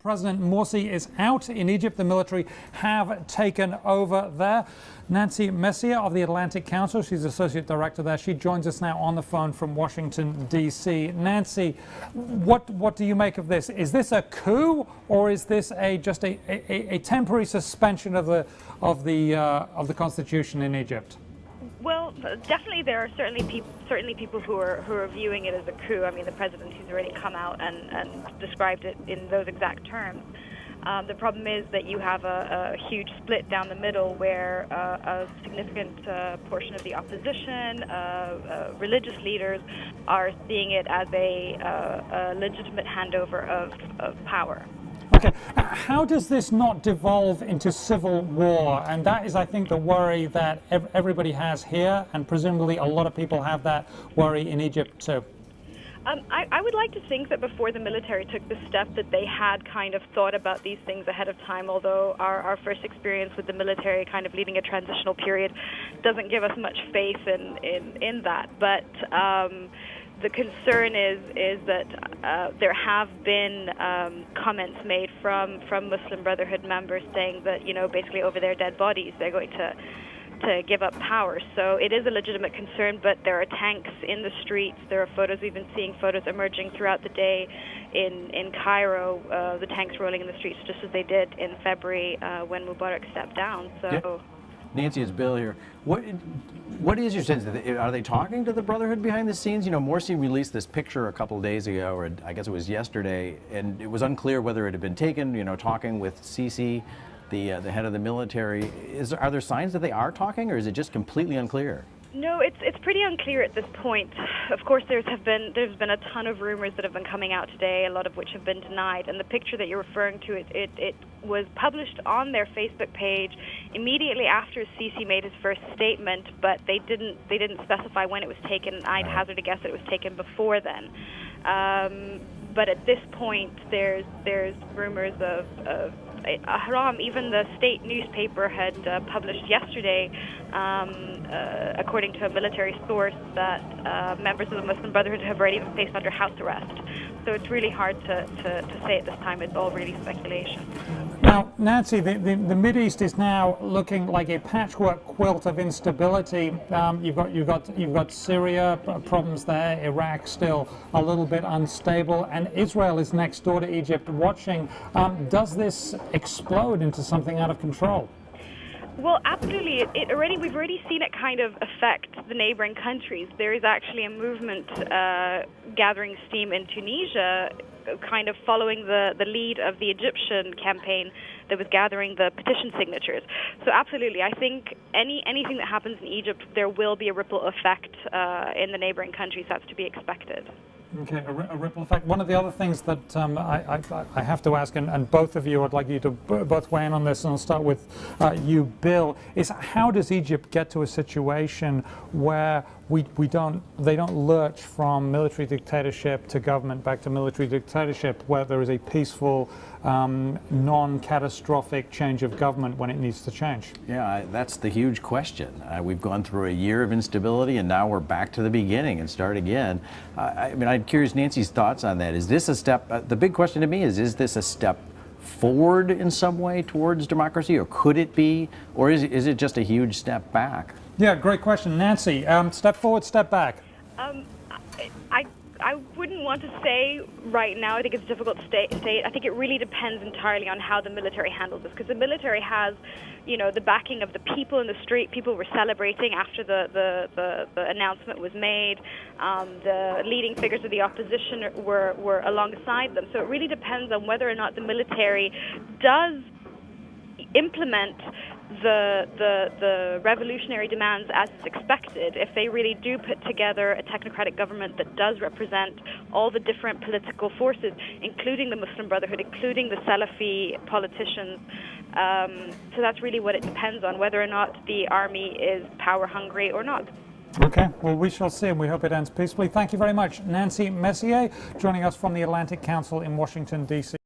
President Morsi is out in Egypt. The military have taken over there. Nancy Messier of the Atlantic Council, she's Associate Director there. She joins us now on the phone from Washington, D.C. Nancy, what do you make of this? Is this a coup, or is this just a temporary suspension of the constitution in Egypt? Well, definitely there are certainly people who are viewing it as a coup. I mean, the president has already come out and described it in those exact terms. The problem is that you have a huge split down the middle where a significant portion of the opposition, religious leaders, are seeing it as a legitimate handover of power. Okay, how does this not devolve into civil war? And that is, I think, the worry that everybody has here, and presumably a lot of people have that worry in Egypt too. I would like to think that before the military took this step that they had kind of thought about these things ahead of time, although our first experience with the military kind of leading a transitional period doesn't give us much faith in that. But the concern is that there have been comments made from Muslim Brotherhood members saying that, you know, basically over their dead bodies they're going to give up power. So it is a legitimate concern, but there are tanks in the streets. There are photos, we've been seeing photos emerging throughout the day in Cairo, the tanks rolling in the streets just as they did in February when Mubarak stepped down. So. Yeah. Nancy, it's Bill here. What is your sense? Are they talking to the Brotherhood behind the scenes? You know, Morsi released this picture a couple of days ago, or I guess it was yesterday, and it was unclear whether it had been taken, you know, talking with Sisi, the head of the military. Are there signs that they are talking, or is it just completely unclear? No, it's pretty unclear at this point. Of course, there's been a ton of rumors that have been coming out today, a lot of which have been denied. And the picture that you're referring to, it was published on their Facebook page immediately after Sisi made his first statement, but they didn't specify when it was taken. I'd hazard a guess that it was taken before then. But at this point, there's rumors of Ahram. Even the state newspaper had published yesterday, according to a military source, that members of the Muslim Brotherhood have already been placed under house arrest. So it's really hard to say at this time. It's all really speculation. Now, Nancy, the Mideast is now looking like a patchwork quilt of instability. You've got Syria, problems there, Iraq still a little bit unstable, and Israel is next door to Egypt watching. Does this explode into something out of control? Well, absolutely. We've already seen it kind of affect the neighboring countries. There is actually a movement gathering steam in Tunisia, kind of following the lead of the Egyptian campaign that was gathering the petition signatures. So absolutely, I think anything that happens in Egypt, there will be a ripple effect in the neighboring countries. That's to be expected. Okay, a ripple effect. One of the other things that I have to ask, and both of you, I'd like you to both weigh in on this, and I'll start with you, Bill, is how does Egypt get to a situation where they don't lurch from military dictatorship to government back to military dictatorship, where there is a peaceful, non-catastrophic change of government when it needs to change? Yeah, that's the huge question. We've gone through a year of instability, and now we're back to the beginning and start again. I mean, I'm curious Nancy's thoughts on that. Is this a step? The big question to me is this a step forward in some way towards democracy, or could it be, or is it just a huge step back? Yeah, great question. Nancy, step forward, step back. I wouldn't want to say right now. I think it's difficult to state. I think it really depends entirely on how the military handles this, because the military has, you know, the backing of the people in the street. People were celebrating after the announcement was made. The leading figures of the opposition were alongside them. So it really depends on whether or not the military does implement the revolutionary demands as is expected. If they really do put together a technocratic government that does represent all the different political forces, including the Muslim Brotherhood, including the Salafi politicians. So that's really what it depends on, whether or not the army is power hungry or not. Okay, well, we shall see, and we hope it ends peacefully. Thank you very much. Nancy Messier joining us from the Atlantic Council in Washington, D.C.